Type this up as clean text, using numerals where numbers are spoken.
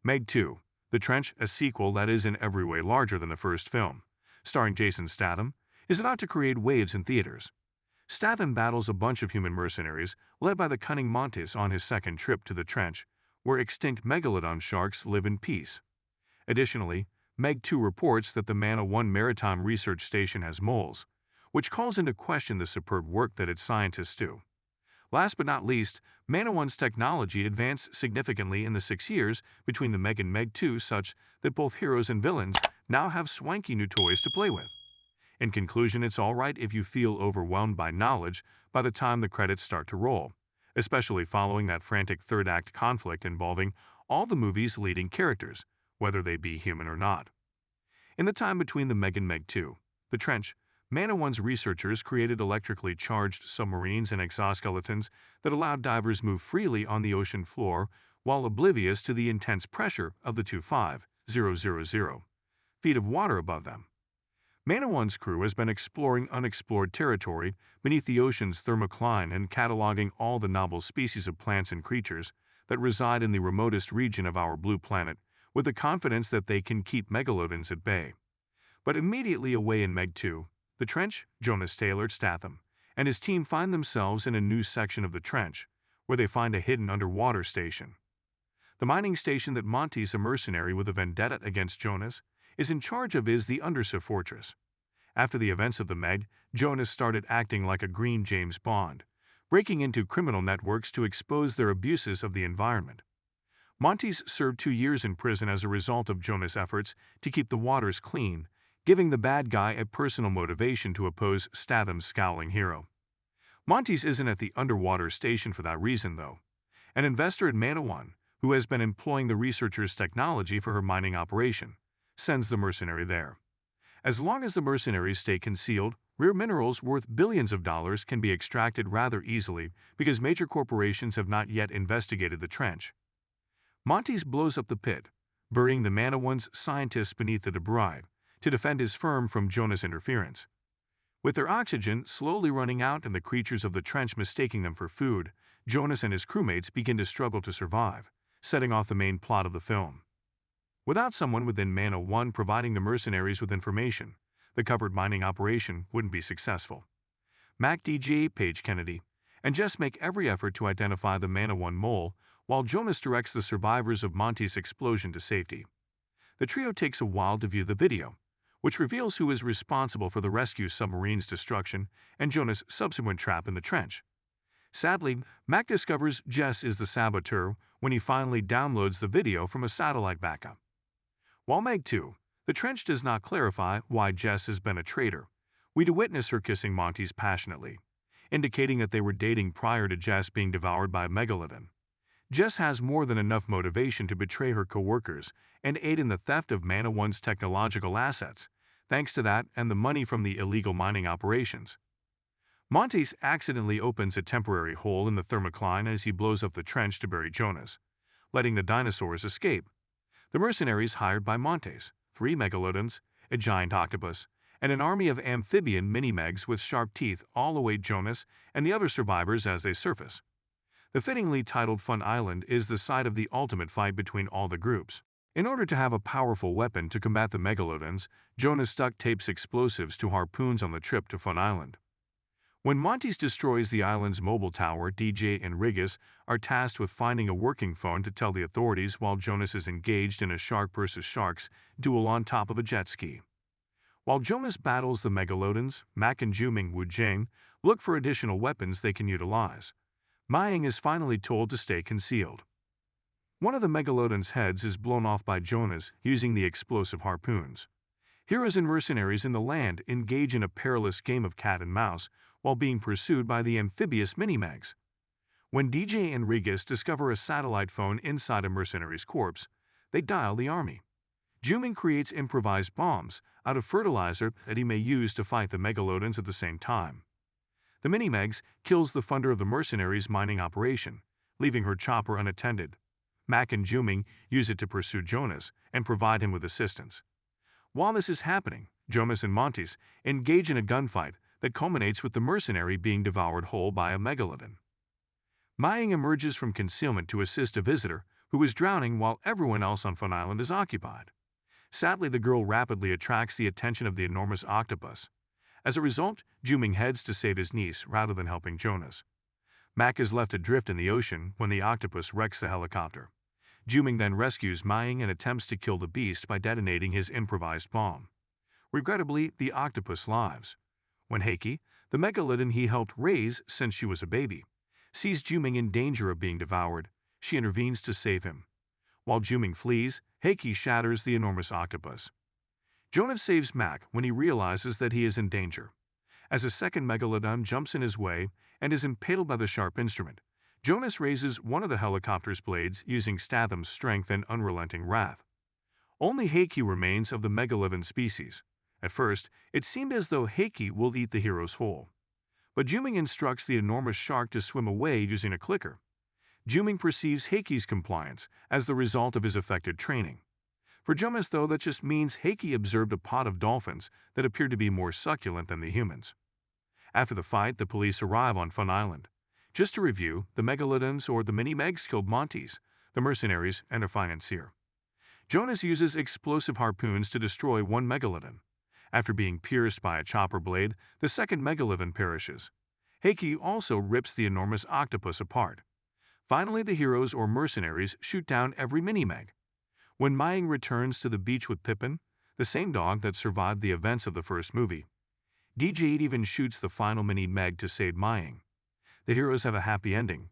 Meg 2, The Trench, a sequel that is in every way larger than the first film, starring Jason Statham, is about to create waves in theaters. Statham battles a bunch of human mercenaries led by the cunning Montes on his second trip to the trench, where extinct megalodon sharks live in peace. Additionally, Meg 2 reports that the Mana 1 Maritime Research Station has moles, which calls into question the superb work that its scientists do. Last but not least, Mana 1's technology advanced significantly in the 6 years between the Meg and Meg 2 such that both heroes and villains now have swanky new toys to play with. In conclusion, it's alright if you feel overwhelmed by knowledge by the time the credits start to roll, especially following that frantic third-act conflict involving all the movie's leading characters, whether they be human or not. In the time between the Meg and Meg 2, The Trench, Mana 1's researchers created electrically charged submarines and exoskeletons that allowed divers move freely on the ocean floor while oblivious to the intense pressure of the 25,000 feet of water above them. Mana 1's crew has been exploring unexplored territory beneath the ocean's thermocline and cataloging all the novel species of plants and creatures that reside in the remotest region of our blue planet with the confidence that they can keep megalodons at bay. But immediately away in Meg 2, The Trench, Jonas Taylor Statham and his team find themselves in a new section of the trench, where they find a hidden underwater station. The mining station that Montes, a mercenary with a vendetta against Jonas, is in charge of is the Undersea Fortress. After the events of the Meg, Jonas started acting like a green James Bond, breaking into criminal networks to expose their abuses of the environment. Montes served 2 years in prison as a result of Jonas' efforts to keep the waters clean, giving the bad guy a personal motivation to oppose Statham's scowling hero. Montes isn't at the underwater station for that reason, though. An investor at Mana 1, who has been employing the researcher's technology for her mining operation, sends the mercenary there. As long as the mercenaries stay concealed, rare minerals worth billions of dollars can be extracted rather easily because major corporations have not yet investigated the trench. Montes blows up the pit, burying the Mana 1's scientists beneath the debris to defend his firm from Jonas' interference. With their oxygen slowly running out and the creatures of the trench mistaking them for food, Jonas and his crewmates begin to struggle to survive, setting off the main plot of the film. Without someone within Mana 1 providing the mercenaries with information, the covered mining operation wouldn't be successful. Mac, DJ, Paige Kennedy, and Jess make every effort to identify the Mana 1 mole, while Jonas directs the survivors of Montes' explosion to safety. The trio takes a while to view the video, which reveals who is responsible for the rescue submarine's destruction and Jonas' subsequent trap in the trench. Sadly, Mac discovers Jess is the saboteur when he finally downloads the video from a satellite backup. While Meg 2, The Trench does not clarify why Jess has been a traitor, we do witness her kissing Montes passionately, indicating that they were dating prior to Jess being devoured by a megalodon. Jess has more than enough motivation to betray her co-workers and aid in the theft of Mana 1's technological assets, thanks to that and the money from the illegal mining operations. Montes accidentally opens a temporary hole in the thermocline as he blows up the trench to bury Jonas, letting the dinosaurs escape. The mercenaries hired by Montes, 3 megalodons, a giant octopus, and an army of amphibian mini-megs with sharp teeth all await Jonas and the other survivors as they surface. The fittingly titled Fun Island is the site of the ultimate fight between all the groups. In order to have a powerful weapon to combat the megalodons, Jonas duct tapes explosives to harpoons on the trip to Fun Island. When Montes destroys the island's mobile tower, DJ and Rigas are tasked with finding a working phone to tell the authorities while Jonas is engaged in a shark versus sharks duel on top of a jet ski. While Jonas battles the megalodons, Mac and Juming Wu Jing look for additional weapons they can utilize. Maying is finally told to stay concealed. One of the megalodon's heads is blown off by Jonas using the explosive harpoons. Heroes and mercenaries in the land engage in a perilous game of cat and mouse while being pursued by the amphibious mini-megs. When DJ and Rigas discover a satellite phone inside a mercenary's corpse, they dial the army. Juming creates improvised bombs out of fertilizer that he may use to fight the megalodons at the same time. The mini-megs kills the funder of the mercenaries' mining operation, leaving her chopper unattended. Mac and Juming use it to pursue Jonas and provide him with assistance. While this is happening, Jonas and Montes engage in a gunfight that culminates with the mercenary being devoured whole by a megalodon. Maying emerges from concealment to assist a visitor who is drowning while everyone else on Fun Island is occupied. Sadly, the girl rapidly attracts the attention of the enormous octopus. As a result, Juming heads to save his niece rather than helping Jonas. Mac is left adrift in the ocean when the octopus wrecks the helicopter. Juming then rescues Maying and attempts to kill the beast by detonating his improvised bomb. Regrettably, the octopus lives. When Heike, the megalodon he helped raise since she was a baby, sees Juming in danger of being devoured, she intervenes to save him. While Juming flees, Heike shatters the enormous octopus. Jonas saves Mac when he realizes that he is in danger. As a second megalodon jumps in his way and is impaled by the sharp instrument, Jonas raises one of the helicopter's blades using Statham's strength and unrelenting wrath. Only Heike remains of the megalodon species. At first, it seemed as though Heike will eat the heroes whole. But Juming instructs the enormous shark to swim away using a clicker. Juming perceives Heike's compliance as the result of his effective training. For Jonas, though, that just means Heike observed a pod of dolphins that appeared to be more succulent than the humans. After the fight, the police arrive on Fun Island. Just to review, the megalodons or the mini-megs killed Montes, the mercenaries, and a financier. Jonas uses explosive harpoons to destroy one megalodon. After being pierced by a chopper blade, the second megalodon perishes. Heike also rips the enormous octopus apart. Finally, the heroes or mercenaries shoot down every mini-meg. When Maying returns to the beach with Pippin, the same dog that survived the events of the first movie, DJ even shoots the final mini-meg to save Maying. The heroes have a happy ending,